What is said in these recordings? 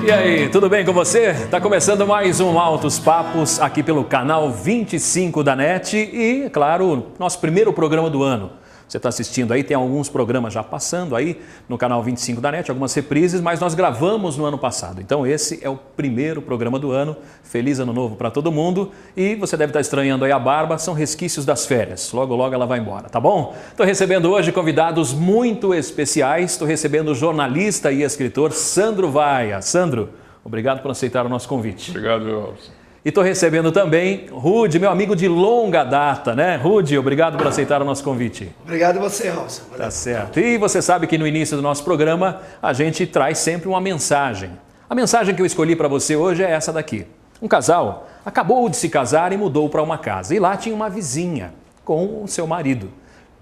E aí, tudo bem com você? Está começando mais um Altos Papos aqui pelo canal 25 da NET e, claro, nosso primeiro programa do ano. Você está assistindo aí, tem alguns programas já passando aí no canal 25 da NET, algumas reprises, mas nós gravamos no ano passado. Então esse é o primeiro programa do ano. Feliz Ano Novo para todo mundo. E você deve estar estranhando aí a barba, são resquícios das férias. Logo, logo ela vai embora, tá bom? Estou recebendo hoje convidados muito especiais. Estou recebendo o jornalista e escritor Sandro Vaia. Sandro, obrigado por aceitar o nosso convite. Obrigado, Robson. E estou recebendo também Rudy, meu amigo de longa data, né? Rudy, obrigado por aceitar o nosso convite. Obrigado a você, Robson. Tá certo. E você sabe que no início do nosso programa a gente traz sempre uma mensagem. A mensagem que eu escolhi para você hoje é essa daqui. Um casal acabou de se casar e mudou para uma casa. E lá tinha uma vizinha com o seu marido.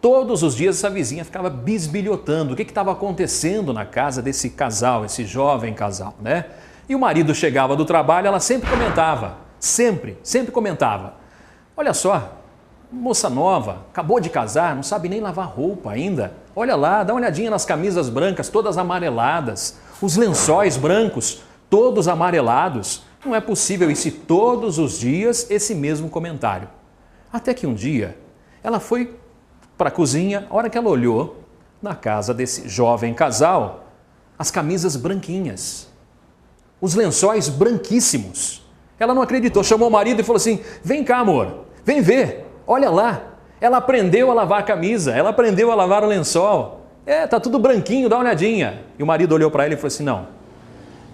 Todos os dias essa vizinha ficava bisbilhotando o que estava acontecendo na casa desse casal, esse jovem casal, né? E o marido chegava do trabalho, ela sempre comentava. Sempre comentava. Olha só, moça nova, acabou de casar, não sabe nem lavar roupa ainda. Olha lá, dá uma olhadinha nas camisas brancas, todas amareladas. Os lençóis brancos, todos amarelados. Não é possível isso todos os dias, esse mesmo comentário. Até que um dia, ela foi para a cozinha, a hora que ela olhou na casa desse jovem casal, as camisas branquinhas, os lençóis branquíssimos. Ela não acreditou, chamou o marido e falou assim, vem cá amor, vem ver, olha lá. Ela aprendeu a lavar a camisa, ela aprendeu a lavar o lençol. Tá tudo branquinho, dá uma olhadinha. E o marido olhou para ela e falou assim,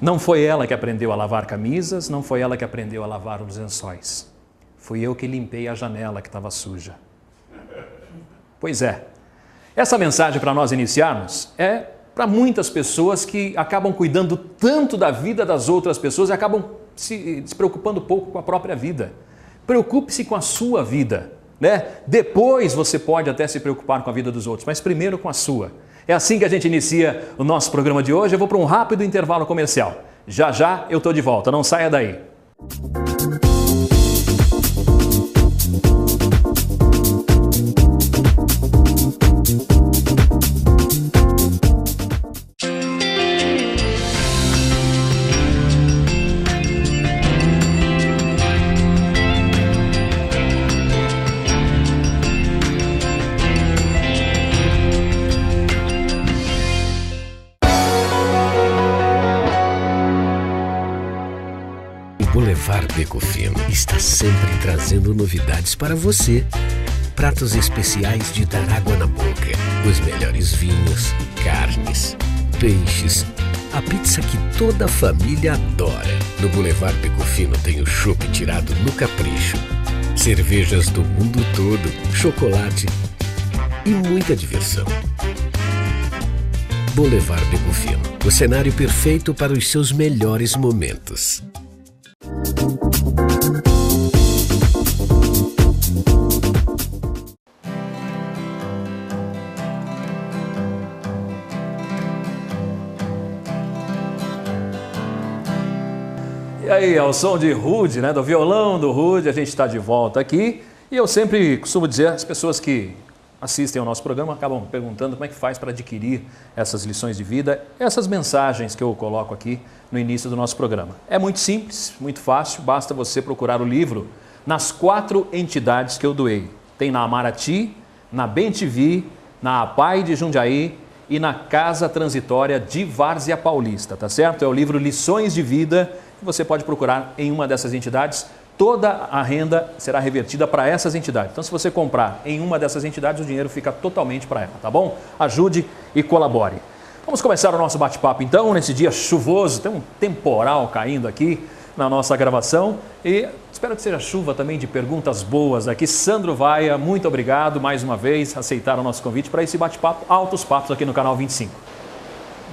não foi ela que aprendeu a lavar camisas, não foi ela que aprendeu a lavar os lençóis. Fui eu que limpei a janela que estava suja. Pois é, essa mensagem para nós iniciarmos é para muitas pessoas que acabam cuidando tanto da vida das outras pessoas e acabam se preocupando pouco com a própria vida. Preocupe-se com a sua vida, né? Depois você pode até se preocupar com a vida dos outros, mas primeiro com a sua. É assim que a gente inicia o nosso programa de hoje. Eu vou para um rápido intervalo comercial. Já já eu estou de volta, não saia daí. Boulevard Becofino está sempre trazendo novidades para você. Pratos especiais de dar água na boca, os melhores vinhos, carnes, peixes, a pizza que toda a família adora. No Boulevard Becofino tem o chopp tirado no capricho, cervejas do mundo todo, chocolate e muita diversão. Boulevard Becofino, o cenário perfeito para os seus melhores momentos. E aí, ao som de Rudy, né, do violão do Rudy, a gente está de volta aqui. E eu sempre costumo dizer, as pessoas que assistem ao nosso programa acabam perguntando como é que faz para adquirir essas lições de vida, essas mensagens que eu coloco aqui no início do nosso programa. É muito simples, muito fácil, basta você procurar o livro nas 4 entidades que eu doei. Tem na Amarati, na BenTV, na APAI de Jundiaí e na Casa Transitória de Várzea Paulista, tá certo? É o livro Lições de Vida, que você pode procurar em uma dessas entidades. Toda a renda será revertida para essas entidades. Então, se você comprar em uma dessas entidades, o dinheiro fica totalmente para ela, tá bom? Ajude e colabore. Vamos começar o nosso bate-papo, então, nesse dia chuvoso. Tem um temporal caindo aqui na nossa gravação e espero que seja chuva também de perguntas boas aqui. Sandro Vaia, muito obrigado mais uma vez por aceitar o nosso convite para esse bate-papo, Altos Papos aqui no canal 25.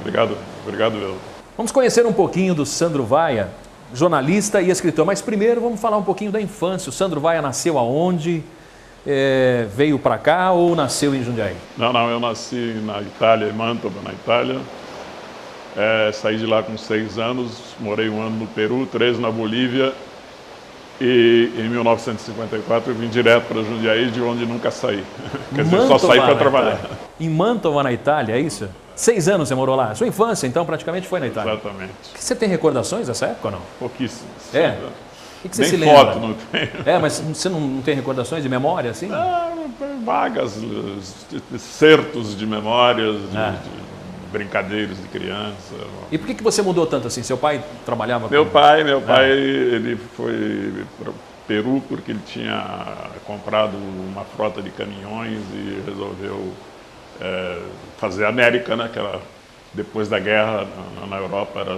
Obrigado, Will. Vamos conhecer um pouquinho do Sandro Vaia, jornalista e escritor, mas primeiro vamos falar um pouquinho da infância. O Sandro Vaia nasceu aonde? Veio para cá ou nasceu em Jundiaí? Não, eu nasci na Itália, em Mantova, na Itália. Saí de lá com 6 anos, morei 1 ano no Peru, 3 na Bolívia e em 1954 eu vim direto para Jundiaí, de onde nunca saí. Quer dizer, só saí para trabalhar. Em Mantova, na Itália, é isso? 6 anos você morou lá. Sua infância, então, praticamente foi na Itália. Exatamente. Você tem recordações dessa época ou não? Pouquíssimos. É? O que você Nem se lembra? foto não tenho. Mas você não tem recordações de memória, assim? Vagas, certos de memórias, de brincadeiras de criança. E por que você mudou tanto assim? Seu pai trabalhava Meu pai, ele foi para o Peru porque ele tinha comprado uma frota de caminhões e resolveu fazer a América, né? Que era, depois da guerra na Europa era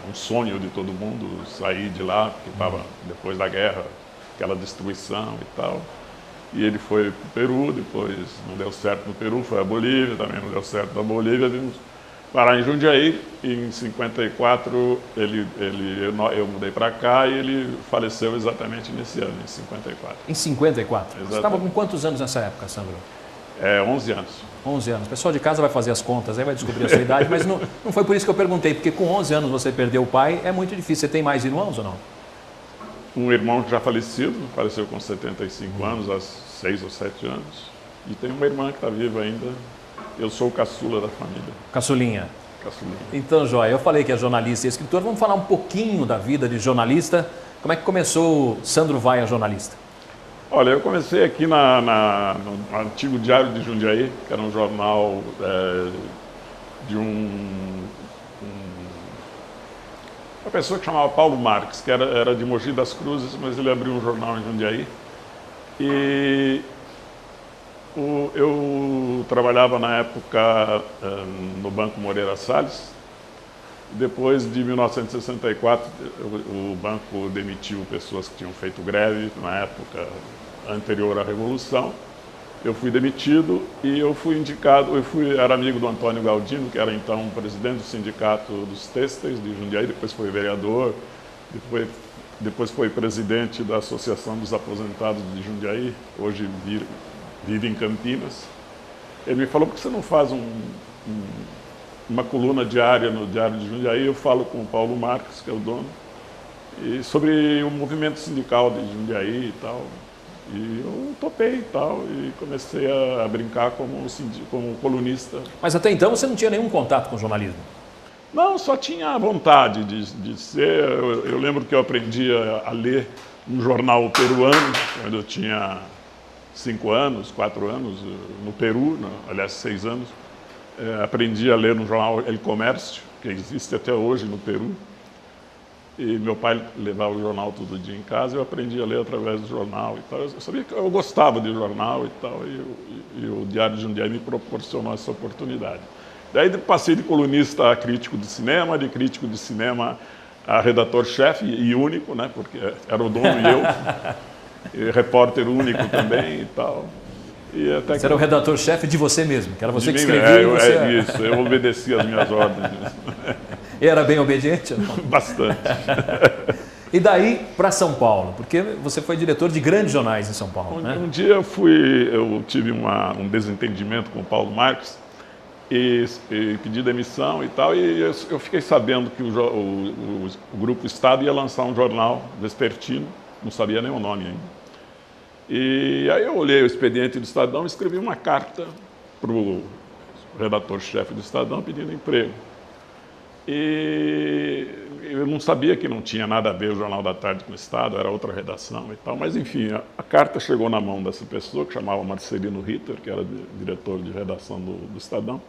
um sonho de todo mundo sair de lá, porque estava depois da guerra, aquela destruição e tal. E ele foi para o Peru, depois não deu certo no Peru, foi à Bolívia, também não deu certo na Bolívia, vimos parar em Jundiaí. E em 54 eu mudei para cá e ele faleceu exatamente nesse ano, em 54. Em 54? Exatamente. Você estava com quantos anos nessa época, Sandro? 11 anos. 11 anos. O pessoal de casa vai fazer as contas, aí vai descobrir a sua idade, mas não foi por isso que eu perguntei, porque com 11 anos você perdeu o pai, é muito difícil. Você tem mais irmãos ou não? Um irmão já falecido, faleceu com 75 anos, há 6 ou 7 anos. E tem uma irmã que está viva ainda. Eu sou o caçula da família. Caçulinha. Caçulinha. Então, joia, eu falei que é jornalista e escritor. Vamos falar um pouquinho da vida de jornalista. Como é que começou o Sandro Vaia jornalista? Olha, eu comecei aqui no antigo Diário de Jundiaí, que era um jornal de uma pessoa que chamava Paulo Marques, que era de Mogi das Cruzes, mas ele abriu um jornal em Jundiaí. E eu trabalhava na época no Banco Moreira Salles. Depois de 1964, o banco demitiu pessoas que tinham feito greve na época anterior à Revolução. Eu fui demitido e eu fui indicado, era amigo do Antônio Galdino, que era então presidente do Sindicato dos Têxteis de Jundiaí, depois foi vereador, depois foi presidente da Associação dos Aposentados de Jundiaí, hoje vive em Campinas. Ele me falou, por que você não faz uma coluna diária no Diário de Jundiaí? Eu falo com o Paulo Marques, que é o dono, e sobre o movimento sindical de Jundiaí e tal. E eu topei e tal, e comecei a brincar como colunista. Mas até então você não tinha nenhum contato com jornalismo? Não, só tinha a vontade de ser. Eu lembro que eu aprendi a ler um jornal peruano, quando eu tinha 5 anos, 4 anos, no Peru, aliás, 6 anos. Aprendi a ler no jornal El Comércio, que existe até hoje no Peru. E meu pai levava o jornal todo dia em casa, eu aprendi a ler através do jornal e tal. Eu sabia que eu gostava de jornal e tal, e o Diário de Jundiaí me proporcionou essa oportunidade. Daí passei de colunista a crítico de cinema a redator-chefe e único, né, porque era o dono e eu, e repórter único também e tal. E até você era o redator-chefe de você mesmo, que era você que escrevia e você... Isso, eu obedecia as minhas ordens. E era bem obediente? Bastante. E daí para São Paulo, porque você foi diretor de grandes jornais em São Paulo, né? Um dia eu tive um desentendimento com o Paulo Marques e pedi demissão e tal, e eu fiquei sabendo que o Grupo Estado ia lançar um jornal vespertino, não sabia nem o nome ainda. E aí eu olhei o expediente do Estadão e escrevi uma carta para o redator-chefe do Estadão pedindo emprego. E eu não sabia que não tinha nada a ver o Jornal da Tarde com o Estado, era outra redação e tal, mas enfim, a carta chegou na mão dessa pessoa, que chamava Marcelino Ritter, que era diretor de redação do Estadão.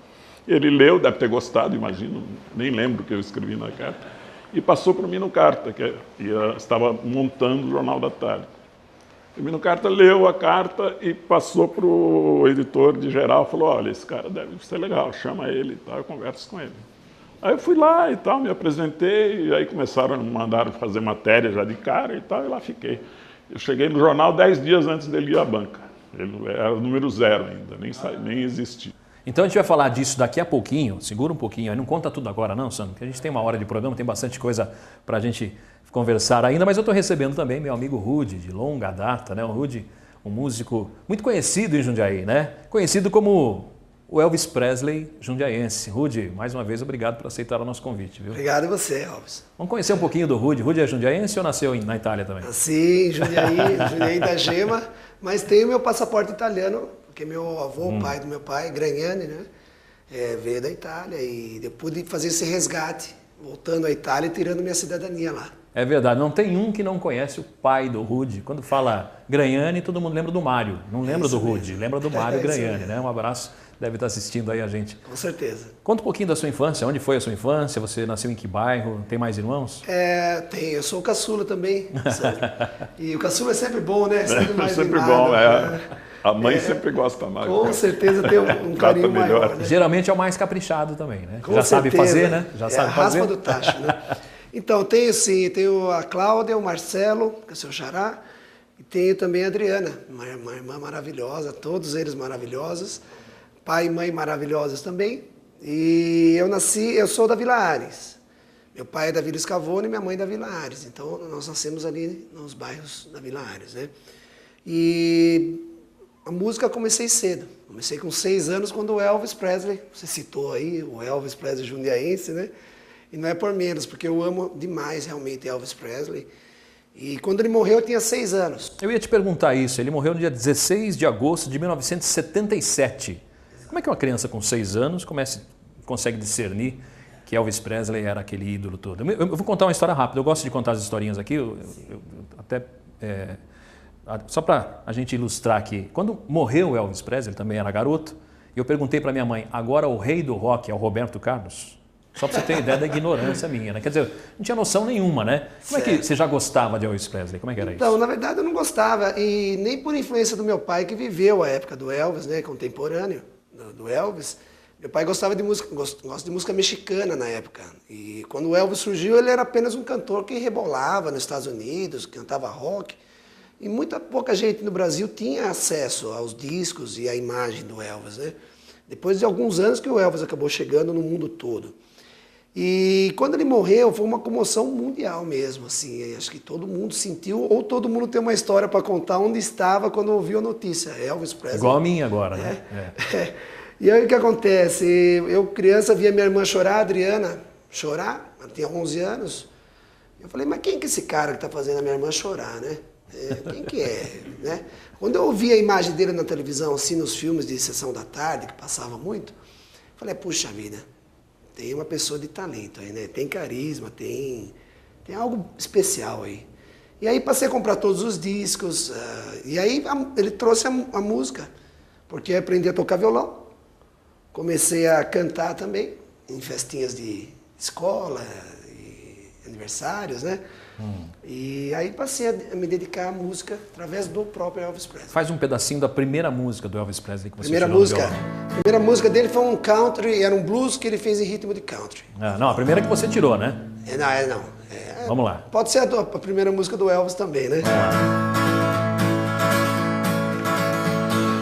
Ele leu, deve ter gostado, imagino, nem lembro o que eu escrevi na carta, e passou para mim no carta, que estava montando o Jornal da Tarde. O Mino Carta leu a carta e passou para o editor de geral, falou, olha, esse cara deve ser legal, chama ele e tal, eu converso com ele. Aí eu fui lá e tal, me apresentei, e aí começaram a mandar fazer matéria já de cara e tal, e lá fiquei. Eu cheguei no jornal 10 dias antes dele ir à banca. Ele era o número 0 ainda, nem existia. Então a gente vai falar disso daqui a pouquinho, segura um pouquinho, aí não conta tudo agora não, Sandro, porque a gente tem uma hora de programa, tem bastante coisa para a gente conversar ainda, mas eu estou recebendo também meu amigo Rudy, de longa data, né? O Rudy, um músico muito conhecido em Jundiaí, né? Conhecido como o Elvis Presley jundiaense. Rudy, mais uma vez, obrigado por aceitar o nosso convite, viu? Obrigado a você, Elvis. Vamos conhecer um pouquinho do Rudy. Rudy é jundiaense ou nasceu na Itália também? Nasci em Jundiaí, Jundiaí da Gema, mas tenho meu passaporte italiano, porque meu avô, o pai do meu pai, Gragnani, né, veio da Itália e eu pude fazer esse resgate, voltando à Itália e tirando minha cidadania lá. É verdade, não tem um que não conhece o pai do Rudy. Quando fala Gragnani, todo mundo lembra do Mário, não lembra do Rudy, lembra do Mário Gragnani, né? Um abraço, deve estar assistindo aí a gente. Com certeza. Conta um pouquinho da sua infância, onde foi a sua infância, você nasceu em que bairro, tem mais irmãos? Tem, eu sou o caçula também, Sandro. E o caçula é sempre bom, né? Sempre mais sempre mimado, bom, né? A mãe sempre gosta mais. Com certeza tem um carinho maior, né? Geralmente é o mais caprichado também, né? Com Já certeza. sabe fazer, né? Já sabe a fazer. raspa do tacho, né? Então, tenho sim, tenho a Cláudia, o Marcelo, que é o seu xará, e tenho também a Adriana, uma irmã maravilhosa, todos eles maravilhosos, pai e mãe maravilhosos também. E eu sou da Vila Ares. Meu pai é da Vila Escavone e minha mãe da Vila Ares. Então, nós nascemos ali nos bairros da Vila Ares, né? E a música eu comecei cedo. Comecei com 6 anos quando o Elvis Presley, você citou aí, o Elvis Presley jundiaense, né? E não é por menos, porque eu amo demais realmente Elvis Presley. E quando ele morreu, eu tinha 6 anos. Eu ia te perguntar isso, ele morreu no dia 16 de agosto de 1977. Como é que uma criança com 6 anos consegue discernir que Elvis Presley era aquele ídolo todo? Eu vou contar uma história rápida, eu gosto de contar as historinhas aqui, só para a gente ilustrar aqui. Quando morreu o Elvis Presley, ele também era garoto, eu perguntei para minha mãe, agora o rei do rock é o Roberto Carlos? Só para você ter uma ideia da ignorância minha, né? Quer dizer, não tinha noção nenhuma, né? Como é que você já gostava de Elvis Presley? Como é que era isso? Então, na verdade, eu não gostava, e nem por influência do meu pai, que viveu a época do Elvis, né? Contemporâneo do Elvis. Meu pai gostava de música, gosta de música mexicana na época. E quando o Elvis surgiu, ele era apenas um cantor que rebolava nos Estados Unidos, cantava rock. E pouca gente no Brasil tinha acesso aos discos e à imagem do Elvis, né? Depois de alguns anos que o Elvis acabou chegando no mundo todo. E quando ele morreu, foi uma comoção mundial mesmo, assim, acho que todo mundo sentiu, ou todo mundo tem uma história para contar onde estava quando ouviu a notícia, Elvis Presley. Igual a minha agora, né? E aí o que acontece? Eu, criança, via minha irmã chorar, a Adriana, chorar, ela tinha 11 anos. Eu falei, mas quem que é esse cara que está fazendo a minha irmã chorar, né? Quem que é, né? Quando eu ouvi a imagem dele na televisão, assim, nos filmes de sessão da tarde, que passava muito, eu falei, puxa vida, tem uma pessoa de talento aí, né? Tem carisma, tem algo especial aí. E aí passei a comprar todos os discos, e aí ele trouxe a música, porque eu aprendi a tocar violão, comecei a cantar também, em festinhas de escola, e aniversários, né? E aí passei a me dedicar à música através do próprio Elvis Presley. Faz um pedacinho da primeira música do Elvis Presley que você Primeira música dele foi um country, era um blues que ele fez em ritmo de country. Não, a primeira que você tirou, né? Não. Vamos lá. Pode ser a primeira música do Elvis também, né?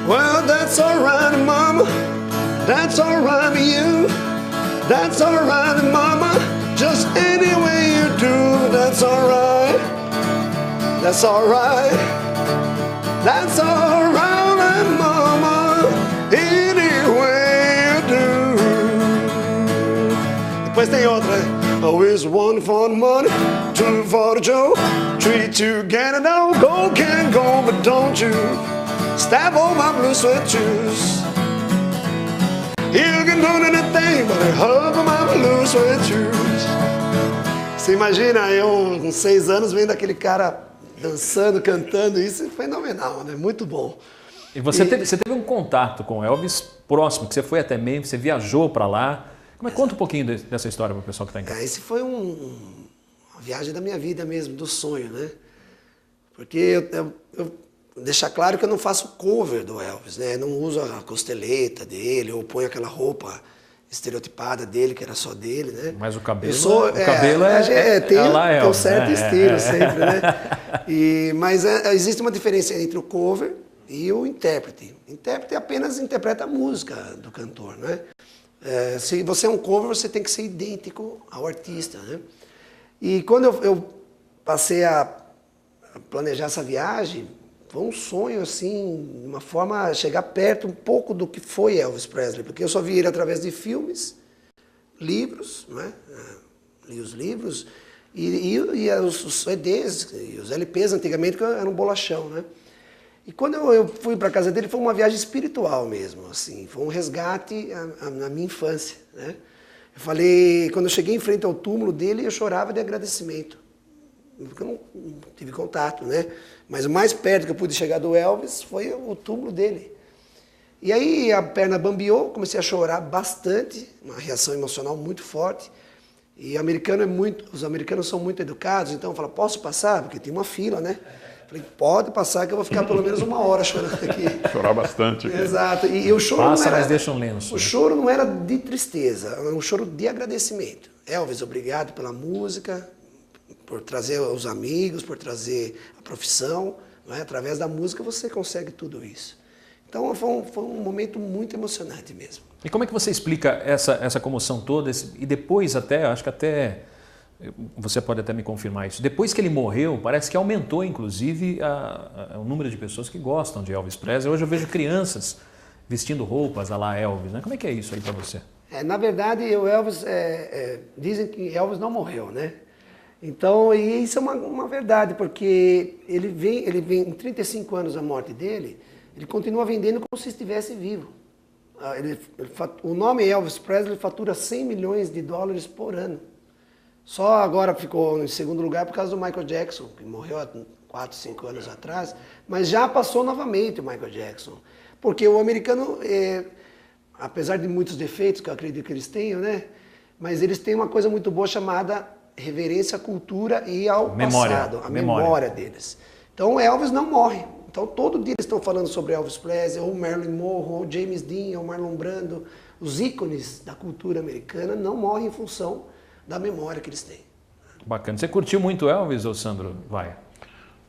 Well, that's alright, mama. That's alright, you. That's alright, mama. Just any way you do, that's alright. That's alright. That's alright, mama. Any way you do. Depois tem outra, né? Always one for the money, two for the Joe, three to get it out. Go can't go, but don't you stab on my blue sweat shoes. You can do anything but hug my blue sweat shoes. Você imagina, eu com 6 anos vendo aquele cara dançando, cantando, isso é fenomenal, né? Muito bom. E você teve um contato com o Elvis próximo, que você foi até Memphis, você viajou para lá. Conta um pouquinho dessa história para o pessoal que está em casa. Esse foi uma viagem da minha vida mesmo, do sonho, né? Porque eu deixar claro que eu não faço cover do Elvis, né? Não uso a costeleta dele, ou ponho aquela roupa estereotipada dele, que era só dele, né? Mas o cabelo, tem Elvis, um certo né? estilo sempre, né? Mas existe uma diferença entre o cover e o intérprete. O intérprete apenas interpreta a música do cantor, né? Se você é um cover, você tem que ser idêntico ao artista, né? E quando eu passei a planejar essa viagem, foi um sonho, assim, uma forma a chegar perto um pouco do que foi Elvis Presley, porque eu só vi ele através de filmes, livros, né? Li os livros e os CDs, e os LPs antigamente, que era um bolachão, né? E quando eu fui para a casa dele, foi uma viagem espiritual mesmo, assim, foi um resgate na minha infância, né? Eu falei, quando eu cheguei em frente ao túmulo dele, eu chorava de agradecimento, porque eu não tive contato, né? Mas o mais perto que eu pude chegar do Elvis foi o túmulo dele. E aí a perna bambeou, comecei a chorar bastante, uma reação emocional muito forte. E os americanos são muito educados, então eu falo, posso passar? Porque tem uma fila, né? Falei, pode passar que eu vou ficar pelo menos 1 hora chorando aqui. Chorar bastante aqui. Exato. E o choro Passa, não era, mas deixa um lenço. O choro não era de tristeza, era um choro de agradecimento. Elvis, obrigado pela música, por trazer os amigos, por trazer a profissão. Não é? Através da música você consegue tudo isso. Então foi um momento muito emocionante mesmo. E como é que você explica essa comoção toda? E depois até, acho que até, você pode até me confirmar isso, depois que ele morreu, parece que aumentou inclusive o número de pessoas que gostam de Elvis Presley. Hoje eu vejo crianças vestindo roupas à la Elvis, né? Como é que é isso aí para você? Na verdade, o Elvis, dizem que Elvis não morreu, né? Então, e isso é uma verdade, porque ele vem em 35 anos da morte dele, ele continua vendendo como se estivesse vivo. O nome Elvis Presley fatura $100 milhões por ano. Só agora ficou em segundo lugar por causa do Michael Jackson, que morreu há 4, 5 anos atrás, mas já passou novamente o Michael Jackson. Porque o americano, apesar de muitos defeitos que eu acredito que eles tenham, né? Mas eles têm uma coisa muito boa chamada reverência à cultura e ao passado, a memória deles. Então Elvis não morre. Então todo dia eles estão falando sobre Elvis Presley, ou Marilyn Monroe, ou James Dean, ou Marlon Brando. Os ícones da cultura americana não morrem em função da memória que eles têm. Bacana. Você curtiu muito Elvis, ou Sandro Vaia?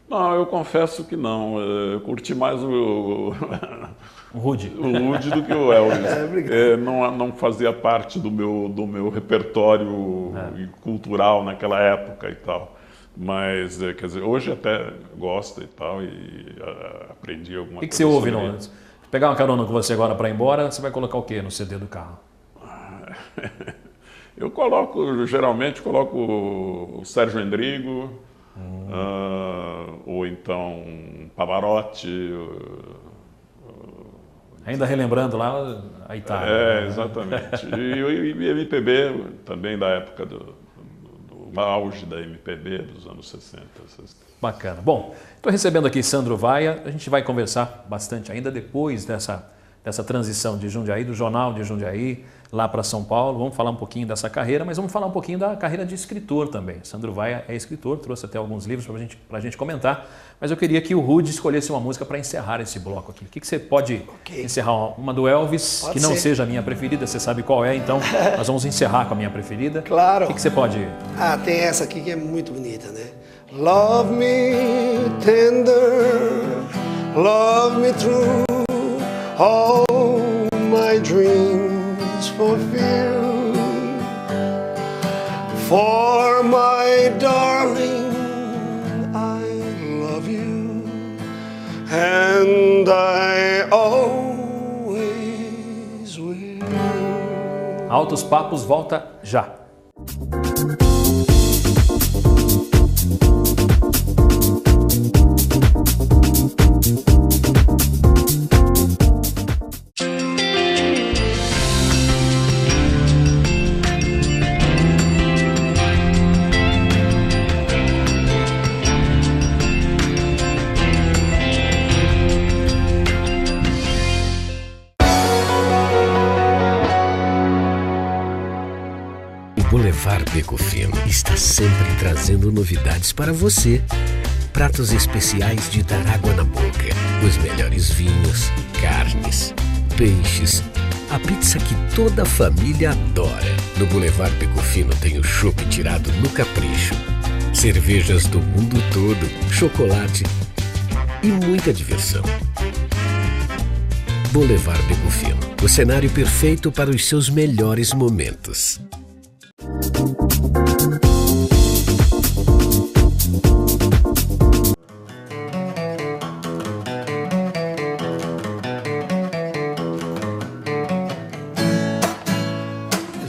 Não, eu confesso que não. Eu curti mais o Rude do que o Elvis. Não fazia parte do meu repertório cultural naquela época e tal. Mas, quer dizer, hoje até gosto e tal, e aprendi alguma coisa. O que você ouve? Se pegar uma carona com você agora para ir embora, você vai colocar o quê no CD do carro? Eu geralmente coloco o Sérgio Endrigo, ou então Pavarotti. Ainda relembrando lá a Itália. Exatamente. E MPB também da época do auge da MPB dos anos 60. Bacana. Bom, estou recebendo aqui Sandro Vaia. A gente vai conversar bastante ainda depois dessa transição de Jundiaí, do Jornal de Jundiaí, lá para São Paulo. Vamos falar um pouquinho dessa carreira, mas vamos falar um pouquinho da carreira de escritor também. Sandro Vaia é escritor, trouxe até alguns livros para a gente comentar, mas eu queria que o Rude escolhesse uma música para encerrar esse bloco aqui. O que você pode encerrar? Uma do Elvis, pode que não seja a minha preferida, você sabe qual é, então nós vamos encerrar com a minha preferida. Claro. O que você pode... Tem essa aqui que é muito bonita, né? Love me tender, love me true, all my dreams fulfill. For my darling, I love you, and I always will. Altos Papos volta já. Boulevard Beco Fino está sempre trazendo novidades para você. Pratos especiais de dar água na boca, os melhores vinhos, carnes, peixes, a pizza que toda a família adora. No Boulevard Beco Fino tem o chopp tirado no capricho, cervejas do mundo todo, chocolate e muita diversão. Boulevard Beco Fino, o cenário perfeito para os seus melhores momentos.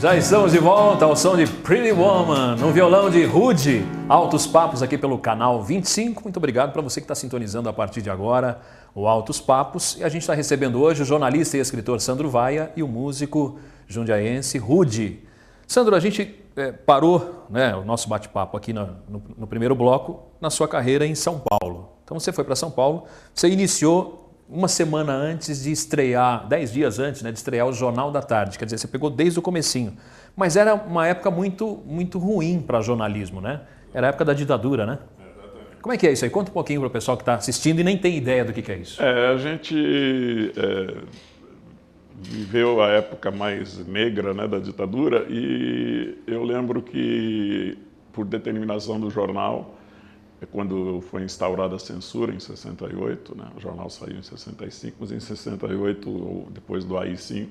Já estamos de volta ao som de Pretty Woman, no violão de Rude. Altos Papos aqui pelo canal 25. Muito obrigado para você que está sintonizando a partir de agora o Altos Papos. E a gente está recebendo hoje o jornalista e escritor Sandro Vaia e o músico jundiaense Rude. Sandro, a gente parou, né, o nosso bate-papo aqui no primeiro bloco na sua carreira em São Paulo. Então você foi para São Paulo, você iniciou uma semana antes de estrear, 10 dias antes, né, de estrear o Jornal da Tarde. Quer dizer, você pegou desde o comecinho. Mas era uma época muito, muito ruim para jornalismo, né? Era a época da ditadura, né? Exatamente. Como é que é isso aí? Conta um pouquinho para o pessoal que está assistindo e nem tem ideia do que é isso. A gente viveu a época mais negra, né, da ditadura, e eu lembro que, por determinação do jornal, quando foi instaurada a censura em 68, né? O jornal saiu em 65, mas em 68, depois do AI-5,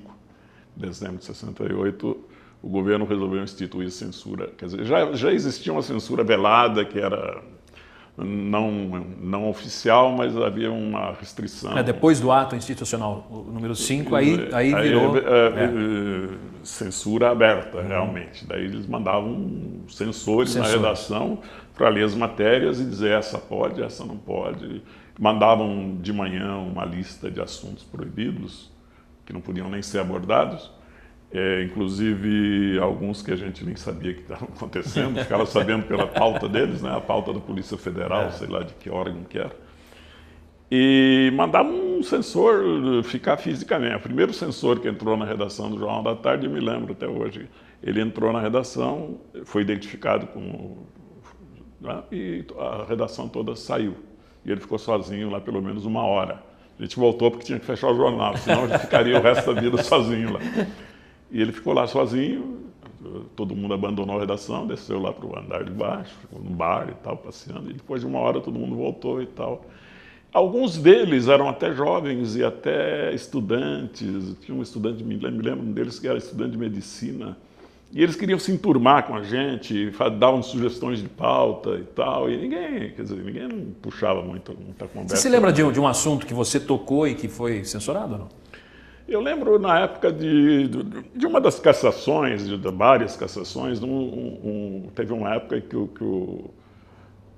dezembro de 68, o governo resolveu instituir censura. Quer dizer, já existia uma censura velada, que era não oficial, mas havia uma restrição. Depois do ato institucional, o número 5, aí virou... Censura aberta, realmente. Daí eles mandavam censores na redação para ler as matérias e dizer essa pode, essa não pode. Mandavam de manhã uma lista de assuntos proibidos, que não podiam nem ser abordados. Inclusive alguns que a gente nem sabia que estavam acontecendo, ficava sabendo pela pauta deles, né? A pauta da Polícia Federal, sei lá de que órgão que era. E mandava um censor ficar fisicamente. O primeiro censor que entrou na redação do Jornal da Tarde, eu me lembro até hoje, ele entrou na redação, foi identificado como... e a redação toda saiu. E ele ficou sozinho lá pelo menos uma hora. A gente voltou porque tinha que fechar o jornal, senão ele ficaria o resto da vida sozinho lá. E ele ficou lá sozinho, todo mundo abandonou a redação, desceu lá para o andar de baixo, ficou no bar e tal, passeando. E depois de uma hora todo mundo voltou e tal. Alguns deles eram até jovens e até estudantes. Tinha um estudante, me lembro um deles que era estudante de medicina. E eles queriam se enturmar com a gente, davam sugestões de pauta e tal. E ninguém não puxava muita conversa. Você se lembra de um assunto que você tocou e que foi censurado ou não? Eu lembro na época de uma das cassações, de várias cassações, teve uma época que o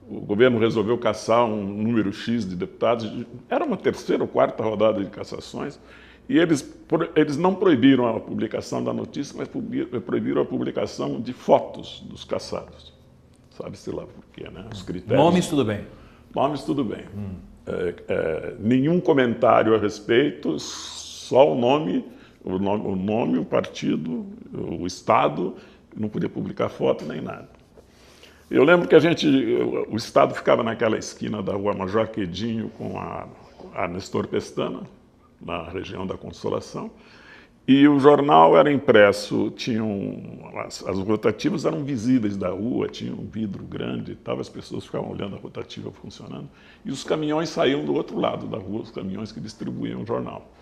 governo resolveu cassar um número X de deputados. Era uma terceira ou quarta rodada de cassações. E eles não proibiram a publicação da notícia, mas proibiram a publicação de fotos dos cassados. Sabe-se lá por quê, né? Os critérios. Nomes, tudo bem. Nomes, tudo bem. Nenhum comentário a respeito, só o nome, o partido, o Estado, não podia publicar foto nem nada. Eu lembro que o Estado ficava naquela esquina da rua Major Quedinho com a Nestor Pestana, na região da Consolação, e o jornal era impresso, as rotativas eram visíveis da rua, tinha um vidro grande e tal, as pessoas ficavam olhando a rotativa funcionando, e os caminhões saíam do outro lado da rua, os caminhões que distribuíam o jornal.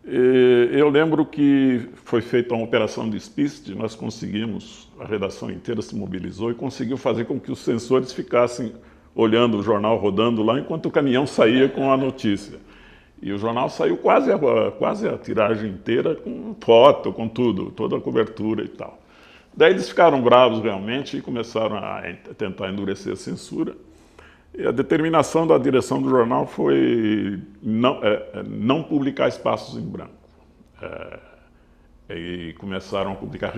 Eu lembro que foi feita uma operação de despiste, nós conseguimos, a redação inteira se mobilizou e conseguiu fazer com que os censores ficassem olhando o jornal rodando lá enquanto o caminhão saía com a notícia. E o jornal saiu quase a tiragem inteira, com foto, com tudo, toda a cobertura e tal. Daí eles ficaram bravos realmente e começaram a tentar endurecer a censura. E a determinação da direção do jornal foi não publicar espaços em branco. E começaram a publicar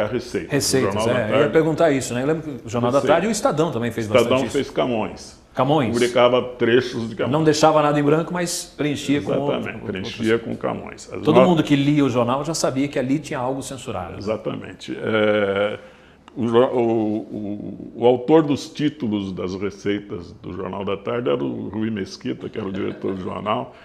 receitas. Receitas, eu ia perguntar isso, né? Eu lembro que o Jornal da Tarde e o Estadão também fez bastante isso. O Estadão fez Camões. Camões? Publicava trechos de Camões. Não deixava nada em branco, mas preenchia com... Exatamente, preenchia com Camões. Todo mundo que lia o jornal já sabia que ali tinha algo censurado. Exatamente. O autor dos títulos das receitas do Jornal da Tarde era o Rui Mesquita, que era o diretor do jornal.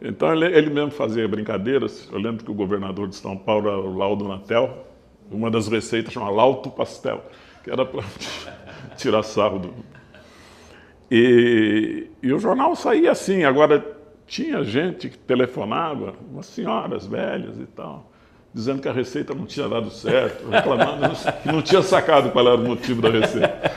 Então ele mesmo fazia brincadeiras. Eu lembro que o governador de São Paulo era o Laudo Natel. Uma das receitas chamava Lauto Pastel, que era para tirar sarro do... E o jornal saía assim. Agora, tinha gente que telefonava, umas senhoras velhas e tal, dizendo que a receita não tinha dado certo, reclamando que não tinha sacado qual era o motivo da receita.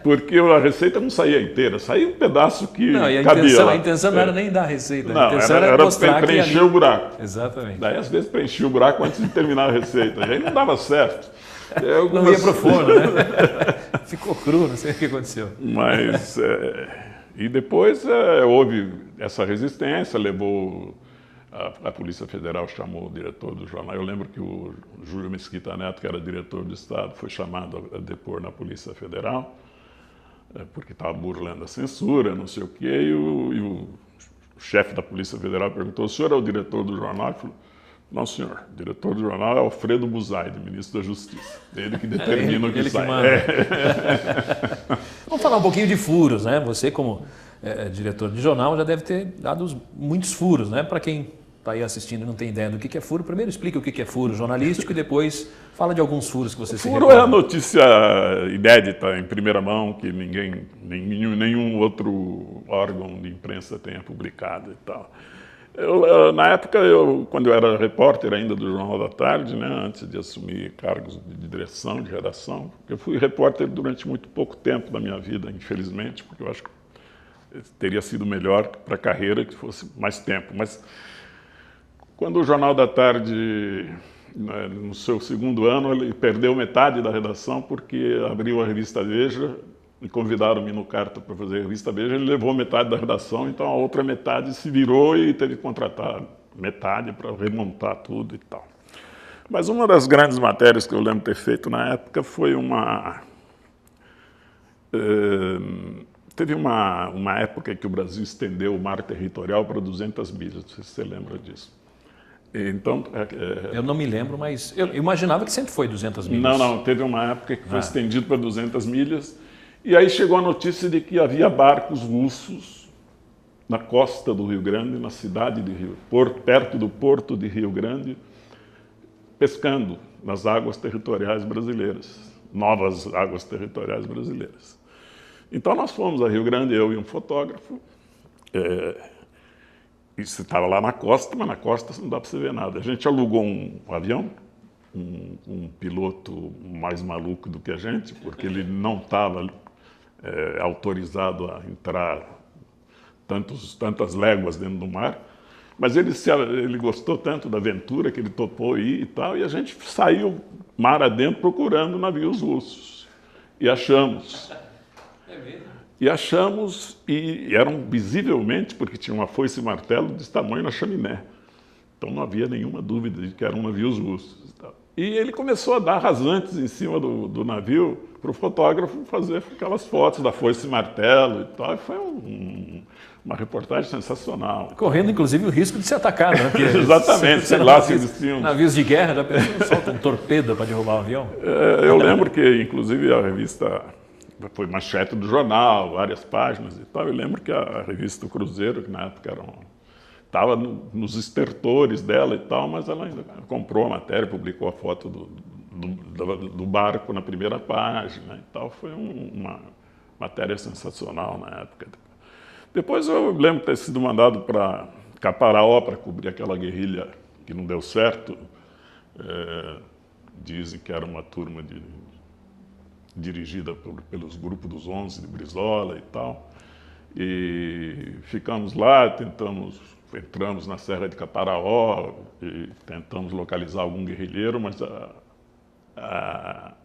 Porque a receita não saía inteira, saía um pedaço que não, e cabia lá. A intenção não era nem dar a receita, não, a intenção era mostrar preencher que ali... o buraco. Exatamente. Daí, às vezes, preenchia o buraco antes de terminar a receita. E aí não dava certo. Não ia para o forno, né? Ficou cru, não sei o que aconteceu. Mas, e depois houve essa resistência, levou... A Polícia Federal chamou o diretor do jornal. Eu lembro que o Júlio Mesquita Neto, que era diretor do Estado, foi chamado a depor na Polícia Federal, porque estava burlando a censura, não sei o quê, e o chefe da Polícia Federal perguntou: o senhor é o diretor do jornal? Ele falou: não, senhor, o diretor do jornal é Alfredo Buzaide, ministro da Justiça. Ele que determina o que sai. Vamos falar um pouquinho de furos, né? Você, como diretor de jornal, já deve ter dado muitos furos, né? Para quem está aí assistindo e não tem ideia do que é furo, primeiro explica o que é furo jornalístico e depois fala de alguns furos que você se recorda. Furo é a notícia inédita, em primeira mão, que nenhum outro órgão de imprensa tenha publicado e tal. Na época, quando eu era repórter ainda do Jornal da Tarde, né, antes de assumir cargos de direção, de redação, eu fui repórter durante muito pouco tempo da minha vida, infelizmente, porque eu acho que teria sido melhor para a carreira que fosse mais tempo. Mas quando o Jornal da Tarde, no seu segundo ano, ele perdeu metade da redação porque abriu a revista Veja e convidaram-me no Carta para fazer a revista Veja. Ele levou metade da redação, então a outra metade se virou e teve que contratar metade para remontar tudo e tal. Mas uma das grandes matérias que eu lembro ter feito na época foi teve uma época em que o Brasil estendeu o mar territorial para 200 milhas, não sei se você lembra disso. Então, eu não me lembro, mas eu imaginava que sempre foi 200 milhas. Não, teve uma época que foi estendido para 200 milhas, e aí chegou a notícia de que havia barcos russos na costa do Rio Grande, na cidade de perto do porto de Rio Grande, pescando nas águas territoriais brasileiras, novas águas territoriais brasileiras. Então nós fomos a Rio Grande, eu e um fotógrafo, isso estava lá na costa, mas na costa não dá para você ver nada. A gente alugou um avião, um piloto mais maluco do que a gente, porque ele não estava autorizado a entrar tantas léguas dentro do mar, mas ele gostou tanto da aventura que ele topou ir e tal, e a gente saiu mar adentro procurando navios russos. E achamos. E achamos, e eram visivelmente, porque tinha uma foice e martelo desse tamanho na chaminé. Então não havia nenhuma dúvida de que eram navios russos. E ele começou a dar rasantes em cima do navio para o fotógrafo fazer aquelas fotos da foice e martelo e tal. E foi uma reportagem sensacional. Correndo, inclusive, o risco de ser atacado, né? Porque exatamente, sei lá se eles tinham... Navios de guerra, já pensou, solta um torpedo para derrubar o avião? Eu lembro que, inclusive, a revista... foi manchete do jornal, várias páginas e tal. Eu lembro que a revista Cruzeiro, que na época estava nos estertores dela e tal, mas ela ainda comprou a matéria, publicou a foto do barco na primeira página e tal. Foi uma matéria sensacional na época. Depois eu lembro de ter sido mandado para Caparaó para cobrir aquela guerrilha que não deu certo. Dizem que era uma turma dirigida pelos grupos dos 11 de Brizola e tal, e ficamos lá, entramos na Serra de Caparaó e tentamos localizar algum guerrilheiro, mas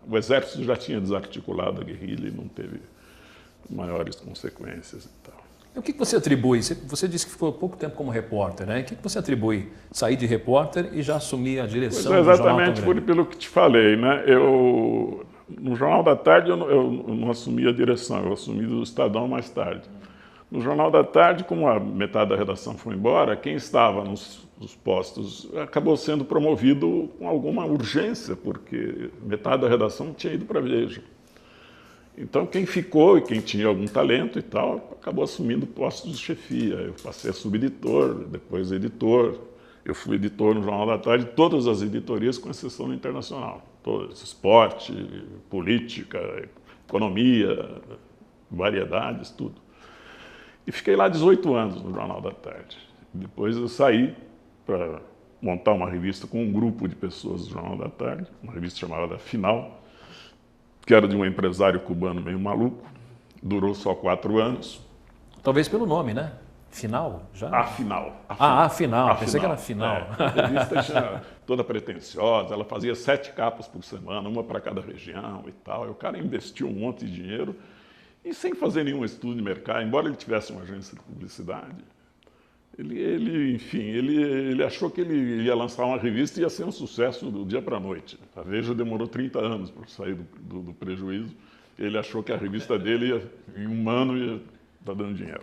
o exército já tinha desarticulado a guerrilha e não teve maiores consequências e tal. O que você atribui? Você disse que ficou pouco tempo como repórter, né? O que você atribui? Sair de repórter e já assumir a direção do jornal tão grande? Exatamente pelo que te falei, né? No Jornal da Tarde eu não assumi a direção, eu assumi do Estadão mais tarde. No Jornal da Tarde, como a metade da redação foi embora, quem estava nos postos acabou sendo promovido com alguma urgência, porque metade da redação tinha ido para a Veja. Então quem ficou e quem tinha algum talento e tal, acabou assumindo postos de chefia. Eu passei a subeditor, depois editor. Eu fui editor no Jornal da Tarde, todas as editorias, com exceção do Internacional. Todas, esporte, política, economia, variedades, tudo. E fiquei lá 18 anos no Jornal da Tarde. Depois eu saí para montar uma revista com um grupo de pessoas do Jornal da Tarde, uma revista chamada Final, que era de um empresário cubano meio maluco, durou só 4 anos. Talvez pelo nome, né? Final? Já? Afinal. Afinal. Pensei que era final. A revista tinha toda pretensiosa, ela fazia 7 capas por semana, uma para cada região e tal. E o cara investiu um monte de dinheiro e sem fazer nenhum estudo de mercado, embora ele tivesse uma agência de publicidade. Ele achou que ele ia lançar uma revista e ia ser um sucesso do dia para a noite. A Veja demorou 30 anos para sair do prejuízo. Ele achou que a revista dele, em um ano, ia estar dando dinheiro.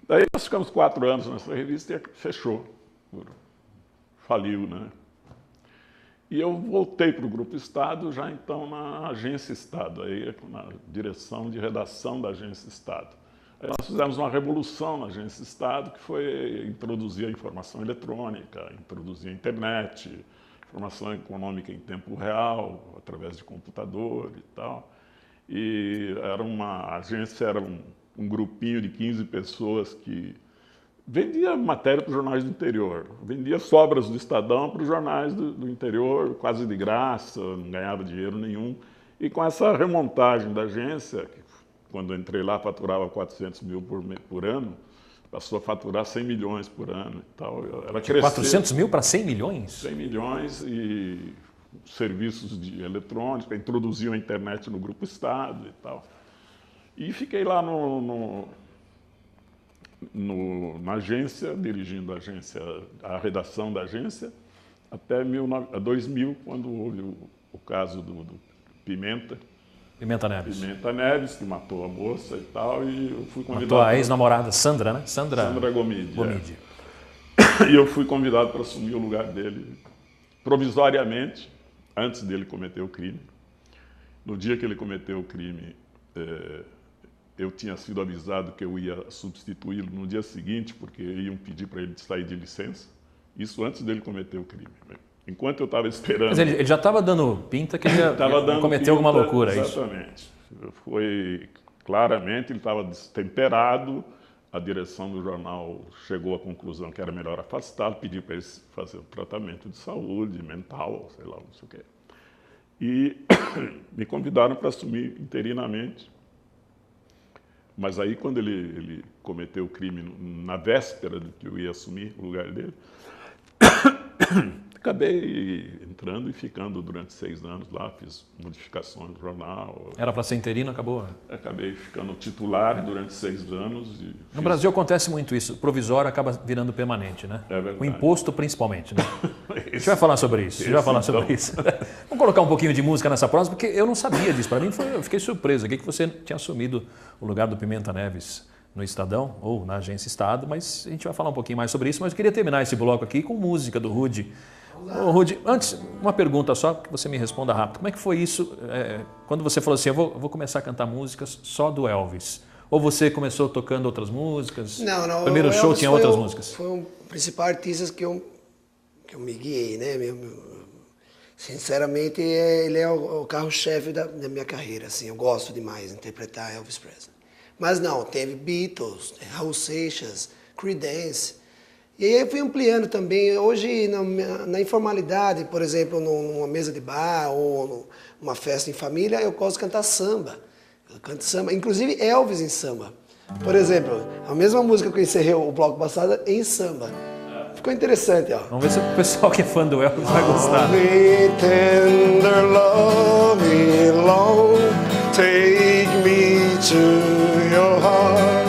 Daí nós ficamos 4 anos nessa revista e fechou. Faliu, né? E eu voltei para o Grupo Estado, já então na Agência Estado, aí, na direção de redação da Agência Estado. Aí nós fizemos uma revolução na Agência Estado, que foi introduzir a informação eletrônica, introduzir a internet, informação econômica em tempo real, através de computador e tal. E a agência era um grupinho de 15 pessoas que vendia matéria para os jornais do interior, vendia sobras do Estadão para os jornais do interior, quase de graça, não ganhava dinheiro nenhum. E com essa remontagem da agência, que, quando eu entrei lá, faturava 400 mil por ano, passou a faturar 100 milhões por ano e tal. Ela cresceu, 400 mil para 100 milhões? 100 milhões e serviços de eletrônica, introduziu a internet no Grupo Estado e tal. E fiquei lá na agência, dirigindo a redação da agência, até 2000, quando houve o caso do Pimenta Neves, que matou a moça e tal, e eu fui convidado... Matou a ex-namorada Sandra, né? Sandra Gomide. É. E eu fui convidado para assumir o lugar dele, provisoriamente, antes dele cometer o crime. No dia que ele cometeu o crime, eu tinha sido avisado que eu ia substituí-lo no dia seguinte, porque iam pedir para ele sair de licença. Isso antes dele cometer o crime. Enquanto eu estava esperando... Mas ele já estava dando pinta que ele cometeu alguma loucura, exatamente. Foi claramente, ele estava destemperado, a direção do jornal chegou à conclusão que era melhor afastá-lo, pediu para ele fazer um tratamento de saúde mental, sei lá, não sei o quê. E me convidaram para assumir interinamente. Mas aí, quando ele cometeu o crime na véspera de que eu ia assumir o lugar dele, acabei entrando e ficando durante 6 anos lá, fiz modificações no jornal. Era para ser interino, acabou? Acabei ficando titular durante 6 anos. No Brasil acontece muito isso, o provisório acaba virando permanente, né? É verdade. O imposto principalmente, né? A gente vai falar sobre isso, Vamos colocar um pouquinho de música nessa próxima, porque eu não sabia disso. Para mim, eu fiquei surpreso aqui que você tinha assumido o lugar do Pimenta Neves no Estadão, ou na Agência Estado, mas a gente vai falar um pouquinho mais sobre isso. Mas eu queria terminar esse bloco aqui com música do Rudy. Rudy, antes, uma pergunta só, que você me responda rápido. Como é que foi isso, quando você falou assim, eu vou começar a cantar músicas só do Elvis? Ou você começou tocando outras músicas? Não. O primeiro show tinha outras músicas? Foi o principal artista que eu me guiei, né? Sinceramente, ele é o carro-chefe da minha carreira, assim. Eu gosto demais de interpretar Elvis Presley. Mas não, teve Beatles, Raul Seixas, Creedence. E aí eu fui ampliando também. Hoje, na informalidade, por exemplo, numa mesa de bar ou numa festa em família, eu gosto de cantar samba. Eu canto samba, inclusive Elvis em samba. Por exemplo, a mesma música que eu encerrei o bloco passado em samba. Ficou interessante, ó. Vamos ver se o pessoal que é fã do Elvis vai gostar. Love me tender, love me long, take me to your heart.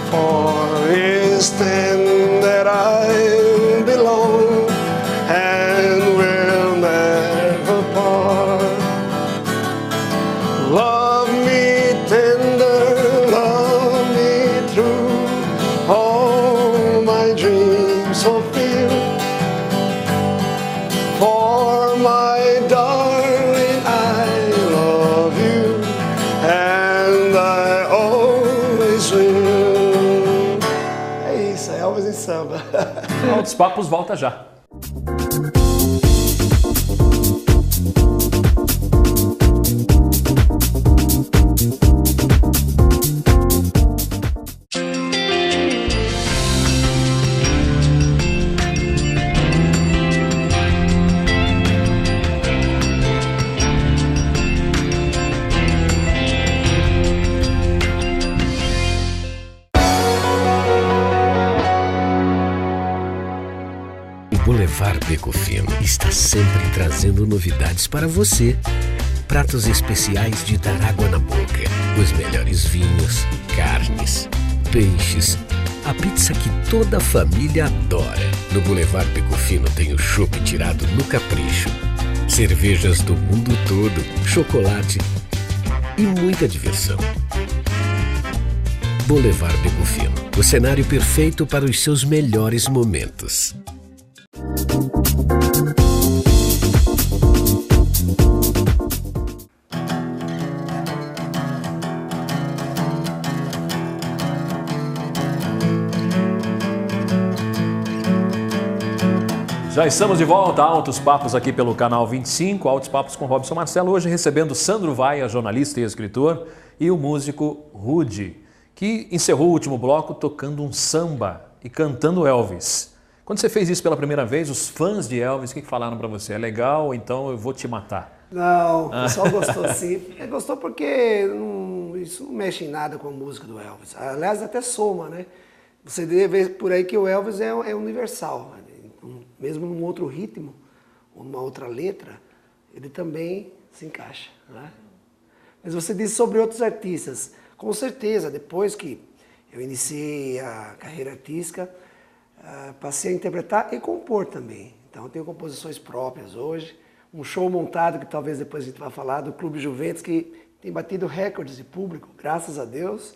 For it's then that I belong and will never part. Love me tender, love me true, all my dreams fulfill. For my darling, I love you, and I always will. É isso, é Elvis em samba. Altos Papos volta já. Boulevard Beco Fino está sempre trazendo novidades para você. Pratos especiais de dar água na boca. Os melhores vinhos, carnes, peixes. A pizza que toda a família adora. No Boulevard Beco Fino tem o chopp tirado no capricho. Cervejas do mundo todo, chocolate e muita diversão. Boulevard Beco Fino, o cenário perfeito para os seus melhores momentos. Já estamos de volta a Altos Papos aqui pelo canal 25, Altos Papos com Robson Marcelo, hoje recebendo Sandro Vaia, jornalista e escritor, e o músico Rudy, que encerrou o último bloco tocando um samba e cantando Elvis. Quando você fez isso pela primeira vez, os fãs de Elvis, o que falaram para você? É legal, então eu vou te matar? Não, o pessoal gostou sim. Gostou porque isso não mexe em nada com a música do Elvis. Aliás, até soma, né? Você deve ver por aí que o Elvis é universal. Mesmo num outro ritmo, ou numa outra letra, ele também se encaixa, né? Mas você disse sobre outros artistas. Com certeza, depois que eu iniciei a carreira artística, passei a interpretar e compor também. Então eu tenho composições próprias hoje. Um show montado, que talvez depois a gente vá falar, do Clube Juventus, que tem batido recordes de público, graças a Deus.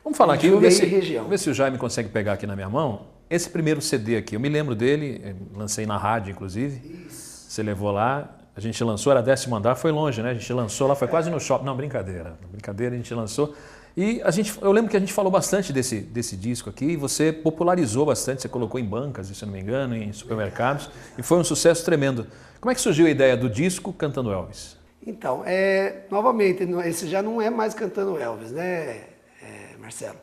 Vamos falar aqui, vamos ver se o Jaime consegue pegar aqui na minha mão. Esse primeiro CD aqui, eu me lembro dele, lancei na rádio, inclusive. Isso. Você levou lá, a gente lançou, era 10º andar, foi longe, né? A gente lançou lá, foi quase no shopping. Não, brincadeira, a gente lançou. E eu lembro que a gente falou bastante desse disco aqui, e você popularizou bastante, você colocou em bancas, se eu não me engano, em supermercados, e foi um sucesso tremendo. Como é que surgiu a ideia do disco Cantando Elvis? Então, novamente, esse já não é mais Cantando Elvis, né, Marcelo?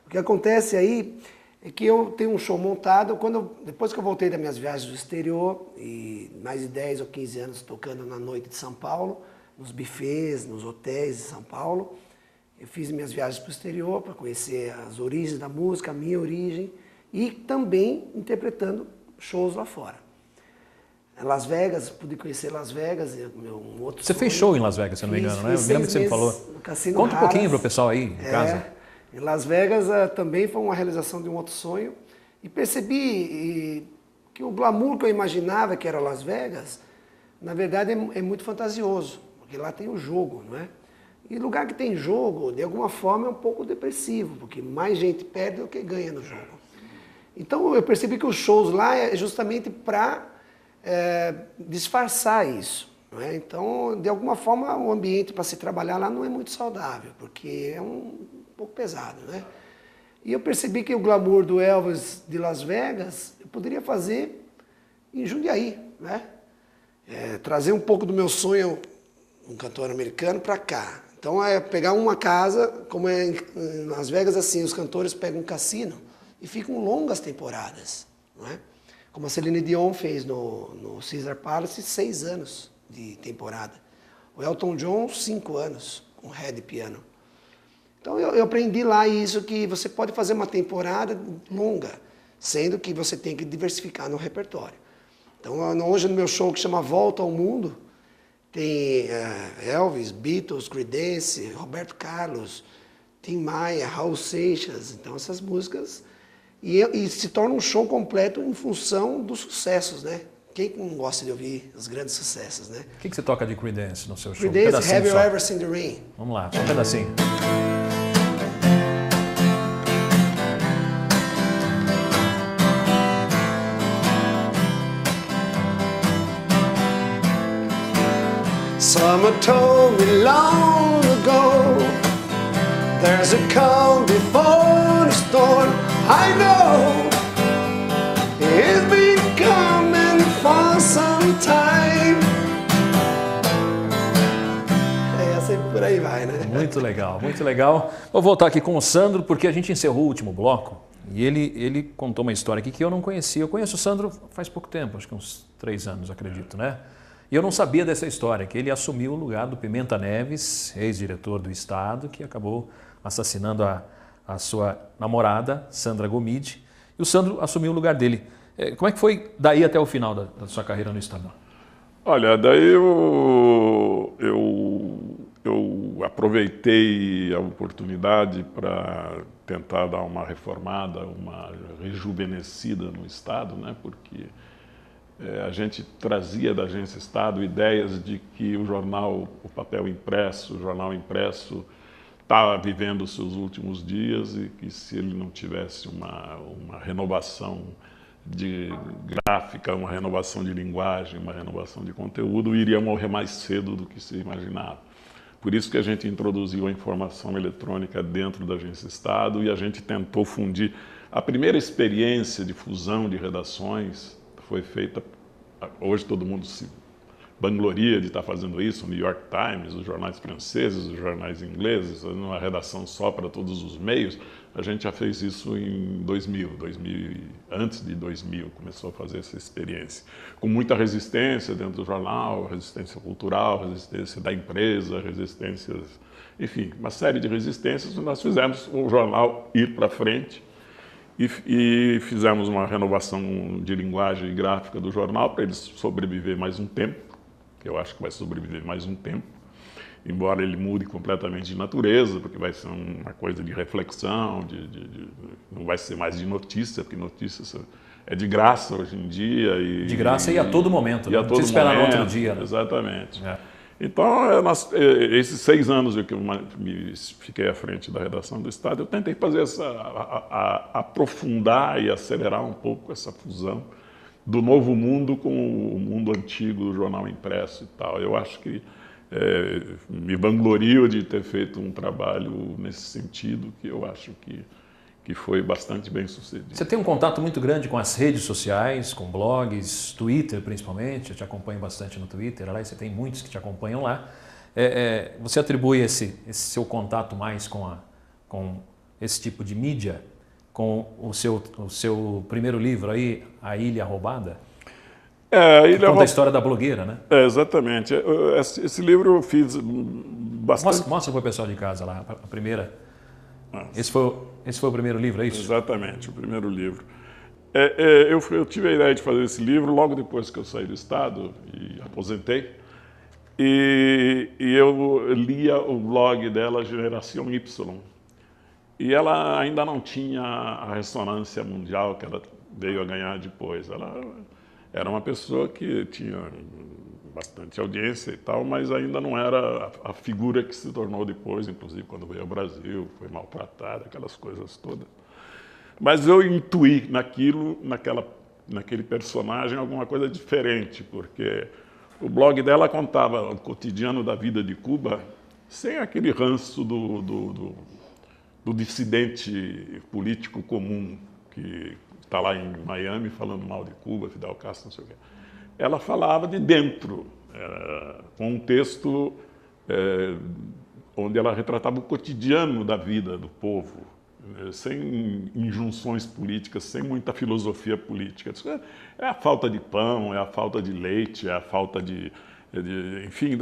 O que acontece aí é que eu tenho um show montado, depois que eu voltei das minhas viagens do exterior, e mais de 10 ou 15 anos tocando na noite de São Paulo, nos buffets, nos hotéis de São Paulo, eu fiz minhas viagens para o exterior para conhecer as origens da música, a minha origem, e também interpretando shows lá fora. Las Vegas, pude conhecer Las Vegas, um outro Você fez show em Las Vegas, se eu não me engano, né? Eu me lembro que você me falou. Conta um pouquinho para o pessoal aí em casa. Em Las Vegas também foi uma realização de um outro sonho e percebi que o glamour que eu imaginava que era Las Vegas, na verdade é muito fantasioso, porque lá tem o jogo, não é? E lugar que tem jogo, de alguma forma, é um pouco depressivo, porque mais gente perde do que ganha no jogo. Então eu percebi que os shows lá é justamente para disfarçar isso. Não é? Então, de alguma forma, o ambiente para se trabalhar lá não é muito saudável, porque é um pouco pesado, né? E eu percebi que o glamour do Elvis de Las Vegas eu poderia fazer em Jundiaí, né? Trazer um pouco do meu sonho, um cantor americano, para cá. Então pegar uma casa, como é em Las Vegas, assim, os cantores pegam um cassino e ficam longas temporadas, não é? Como a Celine Dion fez no Caesar Palace, 6 anos de temporada. O Elton John, 5 anos, com head piano. Então eu aprendi lá isso, que você pode fazer uma temporada longa, sendo que você tem que diversificar no repertório. Então hoje no meu show que chama Volta ao Mundo, tem Elvis, Beatles, Creedence, Roberto Carlos, Tim Maia, Raul Seixas, então essas músicas. E se torna um show completo em função dos sucessos, né? Quem não gosta de ouvir os grandes sucessos, né? O que você toca de Creedence no seu show? Creedence, Have You Ever Seen the Rain? Vamos lá, só um pedacinho. Someone told me long ago, there's a calm before the storm. I know it's been coming for some time. Assim por aí vai, né? Muito legal, muito legal. Vou voltar aqui com o Sandro, porque a gente encerrou o último bloco e ele contou uma história aqui que eu não conhecia. Eu conheço o Sandro faz pouco tempo, acho que uns 3 anos, acredito, né? E eu não sabia dessa história, que ele assumiu o lugar do Pimenta Neves, ex-diretor do Estado, que acabou assassinando a sua namorada, Sandra Gomide, e o Sandro assumiu o lugar dele. Como é que foi daí até o final da sua carreira no Estadão? Olha, daí eu aproveitei a oportunidade para tentar dar uma reformada, uma rejuvenescida no Estado, né? Porque a gente trazia da Agência Estado ideias de que o jornal, o papel impresso, o jornal impresso estava vivendo os seus últimos dias e que se ele não tivesse uma renovação de gráfica, uma renovação de linguagem, uma renovação de conteúdo, iria morrer mais cedo do que se imaginava. Por isso que a gente introduziu a informação eletrônica dentro da Agência Estado e a gente tentou fundir. A primeira experiência de fusão de redações foi feita, hoje todo mundo se vangloria de estar fazendo isso, o New York Times, os jornais franceses, os jornais ingleses, numa redação só para todos os meios. A gente já fez isso em 2000, antes de 2000, começou a fazer essa experiência. Com muita resistência dentro do jornal, resistência cultural, resistência da empresa, resistências, enfim, uma série de resistências. Nós fizemos o jornal ir para frente e fizemos uma renovação de linguagem e gráfica do jornal para ele sobreviver mais um tempo. Eu acho que vai sobreviver mais um tempo, embora ele mude completamente de natureza, porque vai ser uma coisa de reflexão, não vai ser mais de notícia, porque notícia é de graça hoje em dia. De graça e a todo momento, né? Não precisa esperar no outro dia. Né? Exatamente. Então, esses 6 anos que eu fiquei à frente da redação do Estado, eu tentei fazer aprofundar e acelerar um pouco essa fusão do novo mundo com o mundo antigo do jornal impresso e tal. Eu acho que me vanglorio de ter feito um trabalho nesse sentido, que eu acho que foi bastante bem sucedido. Você tem um contato muito grande com as redes sociais, com blogs, Twitter principalmente, eu te acompanho bastante no Twitter, lá, e você tem muitos que te acompanham lá. Você atribui esse seu contato mais com esse tipo de mídia, com o seu primeiro livro aí, A Ilha Roubada? Que conta a história da blogueira, né? Exatamente. Esse livro eu fiz bastante... Mostra para o pessoal de casa lá, a primeira. Esse foi o primeiro livro, é isso? Exatamente, o primeiro livro. Eu tive a ideia de fazer esse livro logo depois que eu saí do Estado e aposentei. E eu lia o blog dela, Geração Y. E ela ainda não tinha a ressonância mundial que ela veio a ganhar depois. Ela era uma pessoa que tinha bastante audiência e tal, mas ainda não era a figura que se tornou depois, inclusive quando veio ao Brasil, foi maltratada, aquelas coisas todas. Mas eu intuí naquele personagem alguma coisa diferente, porque o blog dela contava o cotidiano da vida de Cuba sem aquele ranço do dissidente político comum que está lá em Miami falando mal de Cuba, Fidel Castro, não sei o quê. Ela falava de dentro, com um texto onde ela retratava o cotidiano da vida do povo, sem injunções políticas, sem muita filosofia política. É a falta de pão, é a falta de leite, é a falta enfim,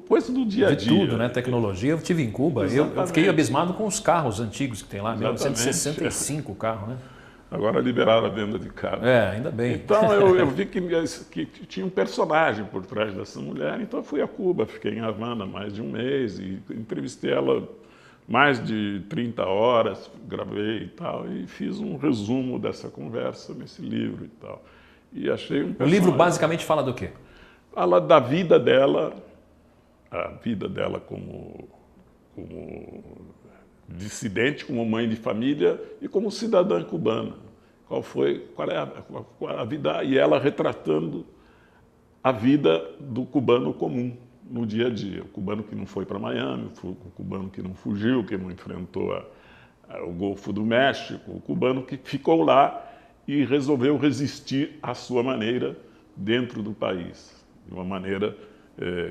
coisa do dia a dia. De tudo, né? Tecnologia. Eu estive em Cuba, eu fiquei abismado com os carros antigos que tem lá, 1965 o carro, né? Agora liberaram a venda de carro. Ainda bem. Então eu vi que tinha um personagem por trás dessa mulher, então eu fui a Cuba, fiquei em Havana mais de um mês e entrevistei ela mais de 30 horas, gravei e tal, e fiz um resumo dessa conversa nesse livro e tal. E achei um personagem. O livro basicamente fala do quê? Fala da vida dela, a vida dela como dissidente, como mãe de família e como cidadã cubana. Qual é a vida, e ela retratando a vida do cubano comum no dia a dia. O cubano que não foi para Miami, o cubano que não fugiu, que não enfrentou o Golfo do México, o cubano que ficou lá e resolveu resistir à sua maneira dentro do país, de uma maneira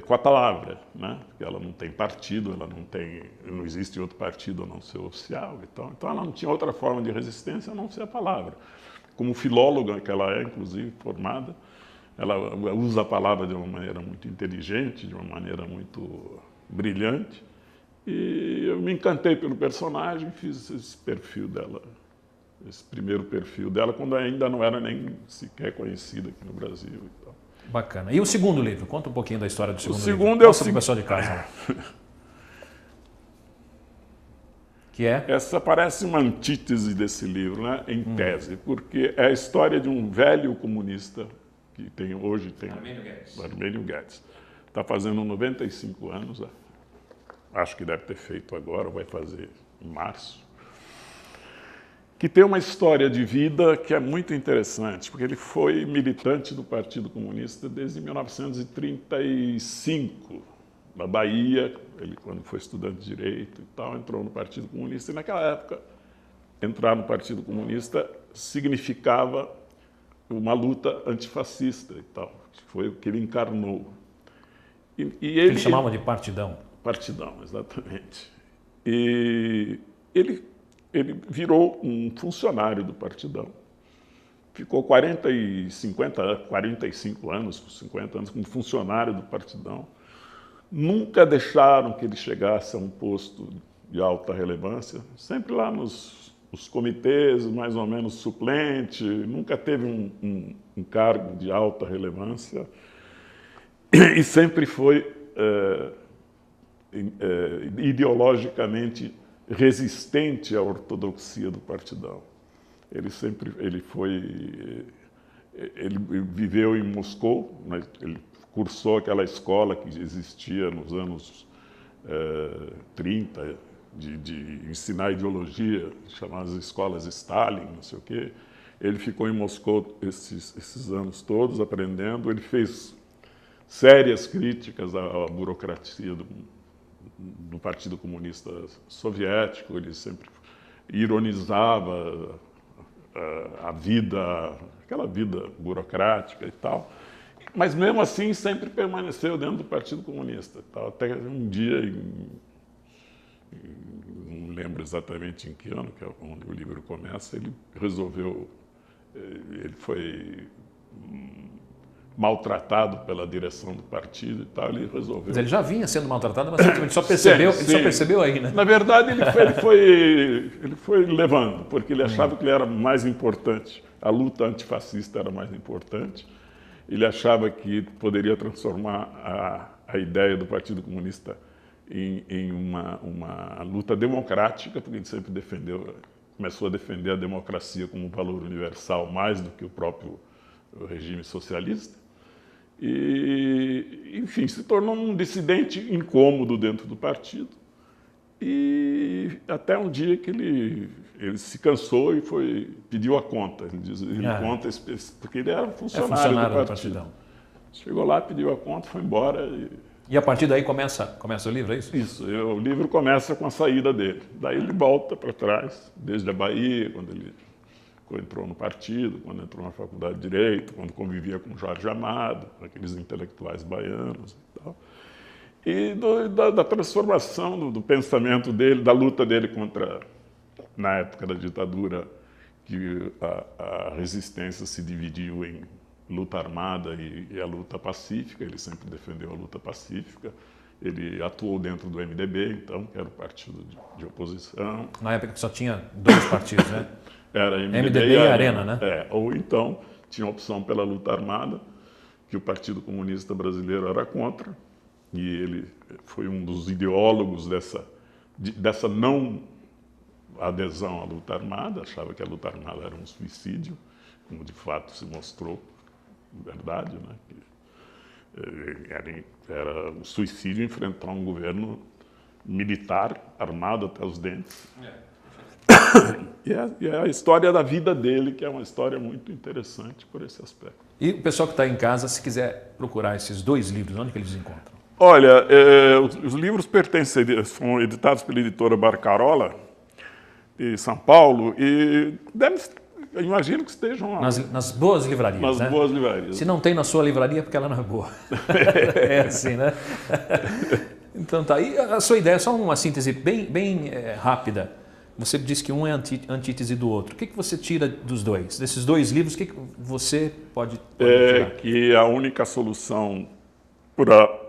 com a palavra, né? Porque ela não tem partido, não existe outro partido a não ser oficial e tal. Então ela não tinha outra forma de resistência a não ser a palavra. Como filóloga que ela é, inclusive, formada, ela usa a palavra de uma maneira muito inteligente, de uma maneira muito brilhante. E eu me encantei pelo personagem, fiz esse perfil dela esse primeiro perfil dela, quando ainda não era nem sequer conhecida aqui no Brasil e tal. Bacana. E o segundo livro? Conta um pouquinho da história do segundo livro. O segundo é o seguinte. Pessoal de casa. Que é? Essa parece uma antítese desse livro, né? Em tese, porque é a história de um velho comunista que hoje tem Armênio Guedes. Está fazendo 95 anos, acho que deve ter feito agora, vai fazer em março. Que tem uma história de vida que é muito interessante, porque ele foi militante do Partido Comunista desde 1935, na Bahia. Ele, quando foi estudante de Direito e tal, entrou no Partido Comunista. E naquela época, entrar no Partido Comunista significava uma luta antifascista e tal, que foi o que ele encarnou. Eles chamavam de partidão. Partidão, exatamente. E ele virou um funcionário do Partidão. Ficou 45 anos como funcionário do Partidão. Nunca deixaram que ele chegasse a um posto de alta relevância, sempre lá nos comitês, mais ou menos suplente, nunca teve um cargo de alta relevância e sempre foi ideologicamente resistente à ortodoxia do Partidão. Ele viveu em Moscou, né? Ele cursou aquela escola que existia nos anos 30, de ensinar ideologia, chamadas escolas Stalin, não sei o quê. Ele ficou em Moscou esses anos todos aprendendo. Ele fez sérias críticas à burocracia do Partido Comunista Soviético. Ele sempre ironizava a vida, aquela vida burocrática e tal. Mas, mesmo assim, sempre permaneceu dentro do Partido Comunista. Até um dia, não lembro exatamente em que ano, que é onde o livro começa, ele resolveu, ele foi maltratado pela direção do partido e tal, ele resolveu... Mas ele já vinha sendo maltratado, mas ele só percebeu, sim. Ele só percebeu aí, né? Na verdade, ele foi levando, porque ele achava que ele era mais importante, a luta antifascista era mais importante. Ele achava que poderia transformar a ideia do Partido Comunista em uma luta democrática, porque ele sempre começou a defender a democracia como um valor universal mais do que o próprio regime socialista. E, enfim, se tornou um dissidente incômodo dentro do partido. E até um dia que ele se cansou e pediu a conta. Conta, porque ele era funcionário do partido. Chegou lá, pediu a conta, foi embora. E a partir daí começa o livro, é isso? Isso, o livro começa com a saída dele. Daí ele volta para trás, desde a Bahia, quando ele entrou no partido, quando entrou na Faculdade de Direito, quando convivia com Jorge Amado, aqueles intelectuais baianos e tal. E da transformação do pensamento dele, da luta dele contra, na época da ditadura, que a resistência se dividiu em luta armada e a luta pacífica. Ele sempre defendeu a luta pacífica. Ele atuou dentro do MDB, então, que era o partido de oposição. Na época que só tinha dois partidos, né? Era MDB e Arena, né? Ou então tinha a opção pela luta armada, que o Partido Comunista Brasileiro era contra. E ele foi um dos ideólogos dessa não adesão à luta armada, achava que a luta armada era um suicídio, como de fato se mostrou verdade, né? Era um suicídio enfrentar um governo militar, armado até os dentes. E é a história da vida dele, que é uma história muito interessante por esse aspecto. E o pessoal que está em casa, se quiser procurar esses dois livros, onde que eles encontram? Olha, os livros são editados pela editora Barcarola, de São Paulo, e eu imagino que estejam nas boas livrarias, nas boas livrarias. Se não tem na sua livraria, é porque ela não é boa. É assim, né? Então tá. E a sua ideia, só uma síntese bem rápida. Você disse que um é antítese do outro. O que você tira dos dois? Desses dois livros, o que você pode tirar? Que a única solução para a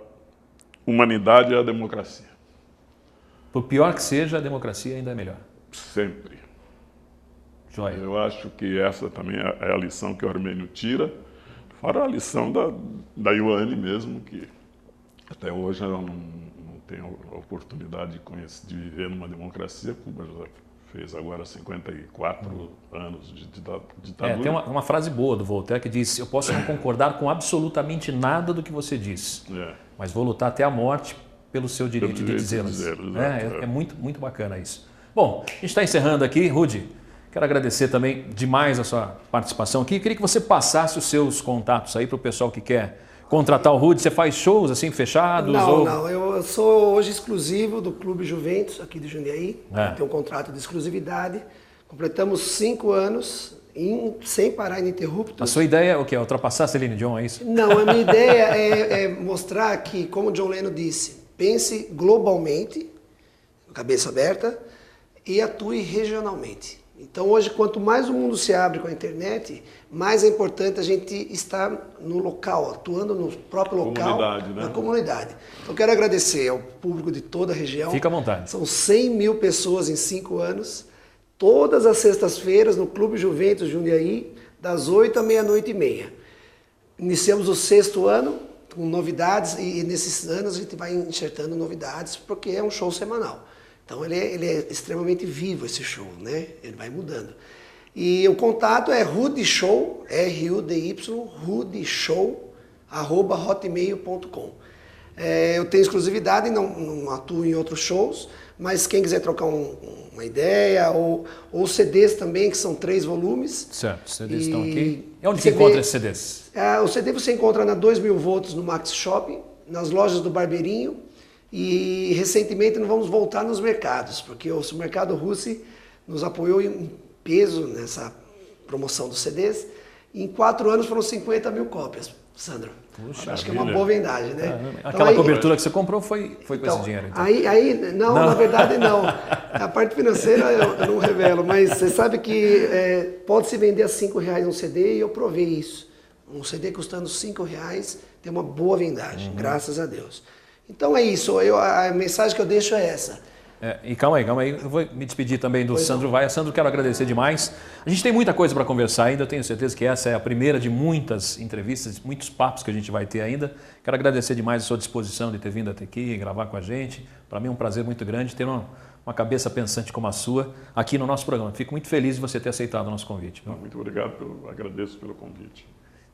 humanidade é a democracia. Por pior que seja, a democracia ainda é melhor. Sempre. Joia. Eu acho que essa também é a lição que o armênio tira, fora a lição da Ioane mesmo, que até hoje ela não tem a oportunidade de viver numa democracia. Cuba já fez agora 54 anos de ditadura. Tem uma frase boa do Voltaire que diz: eu posso não concordar com absolutamente nada do que você diz, mas vou lutar até a morte pelo seu direito de dizê-las. É muito, muito bacana isso. Bom, a gente está encerrando aqui. Rudy, quero agradecer também demais a sua participação aqui. Queria que você passasse os seus contatos aí para o pessoal que quer contratar o Rudy. Você faz shows assim fechados? Não. Eu sou hoje exclusivo do Clube Juventus, aqui de Jundiaí. Tenho um contrato de exclusividade. Completamos 5 anos sem parar ininterrupto. A sua ideia é o quê? Ultrapassar a Celine Dion, é isso? Não, a minha ideia é mostrar que, como John Lennon disse, pense globalmente, cabeça aberta, e atue regionalmente. Então hoje, quanto mais o mundo se abre com a internet, mais é importante a gente estar no local, atuando no próprio local, na comunidade. Então quero agradecer ao público de toda a região. Fica à vontade. São 100 mil pessoas em 5 anos, todas as sextas-feiras no Clube Juventus Jundiaí, das 8 à meia-noite e meia. Iniciamos o 6º ano com novidades e nesses anos a gente vai enxertando novidades porque é um show semanal. Então ele é extremamente vivo esse show, né? Ele vai mudando. E o contato é rudyshow, R-U-D-Y, rudyshow@hotmail.com. Eu tenho exclusividade, não atuo em outros shows, mas quem quiser trocar uma ideia, ou CDs também, que são 3 volumes. Certo, os CDs estão aqui. E onde se encontra esses CDs? O CD você encontra na 2000 volts no Max Shopping, nas lojas do Barbeirinho. E recentemente nós vamos voltar nos mercados, porque o mercado Russi nos apoiou em peso nessa promoção dos CDs. E em 4 anos foram 50 mil cópias, Sandro. Puxa, acho que é uma boa vendagem, né? Aquela cobertura que você comprou foi com esse dinheiro. Então. Não, na verdade não. A parte financeira eu não revelo, mas você sabe que pode-se vender a R$5 um CD e eu provei isso. Um CD custando R$5 tem uma boa vendagem, graças a Deus. Então é isso, a mensagem que eu deixo é essa. E calma aí, eu vou me despedir também do Sandro Vaia. Sandro, quero agradecer demais. A gente tem muita coisa para conversar ainda, eu tenho certeza que essa é a primeira de muitas entrevistas, muitos papos que a gente vai ter ainda. Quero agradecer demais a sua disposição de ter vindo até aqui e gravar com a gente. Para mim é um prazer muito grande ter uma cabeça pensante como a sua aqui no nosso programa. Fico muito feliz de você ter aceitado o nosso convite. Muito obrigado, agradeço pelo convite.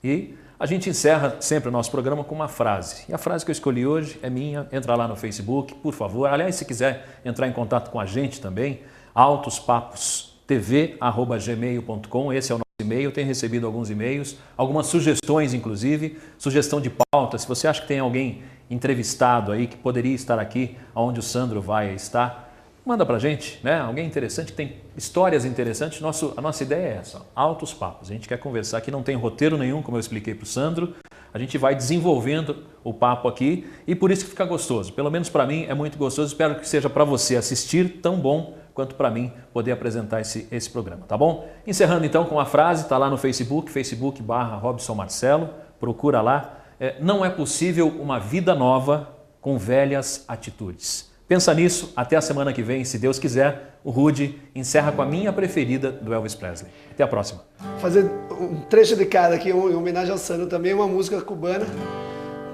E a gente encerra sempre o nosso programa com uma frase. E a frase que eu escolhi hoje é minha. Entra lá no Facebook, por favor. Aliás, se quiser entrar em contato com a gente também, altospapostv@gmail.com. Esse é o nosso e-mail. Tenho recebido alguns e-mails, algumas sugestões, inclusive, sugestão de pauta. Se você acha que tem alguém entrevistado aí que poderia estar aqui, onde o Sandro Vaia está, manda pra gente, né? Alguém interessante, que tem histórias interessantes. A nossa ideia é essa, altos papos. A gente quer conversar aqui, não tem roteiro nenhum, como eu expliquei para o Sandro. A gente vai desenvolvendo o papo aqui e por isso que fica gostoso. Pelo menos para mim é muito gostoso. Espero que seja para você assistir tão bom quanto para mim poder apresentar esse programa, tá bom? Encerrando então com a frase, está lá no Facebook, facebook.com/Robson Marcelo. Procura lá. Não é possível uma vida nova com velhas atitudes. Pensa nisso, até a semana que vem, se Deus quiser. O Rudy encerra com a minha preferida do Elvis Presley. Até a próxima. Fazer um trecho de cada aqui, em homenagem ao Sandro, também uma música cubana.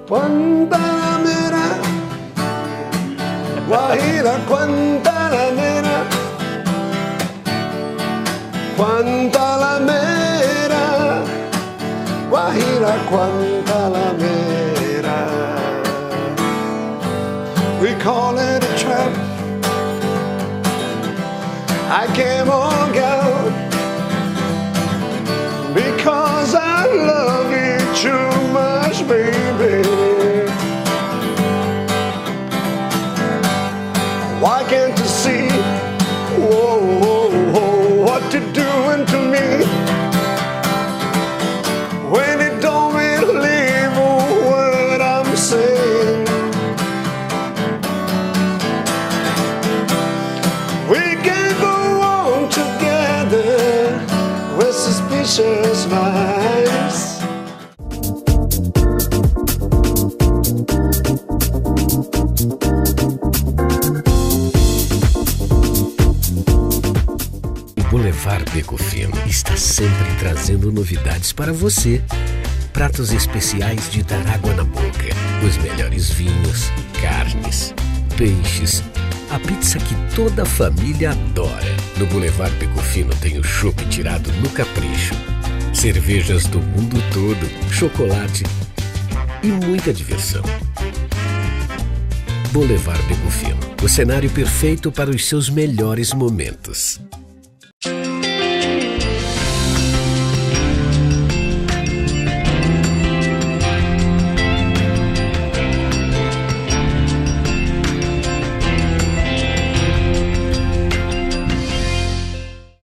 Guantanamera, Guajira, Guantanamera, Guantanamera, Guajira, Guantanamera. We call it a trap. I came on girl because I love you too much, baby. Why can't you see what you're doing to me when you don't believe what I'm saying? Suspicious minds. Becofino está sempre trazendo novidades para você. Pratos especiais de dar água na boca. Os melhores vinhos, carnes, peixes. A pizza que toda a família adora. No Boulevard Becofino tem o chopp tirado no capricho. Cervejas do mundo todo, chocolate e muita diversão. Boulevard Becofino, o cenário perfeito para os seus melhores momentos.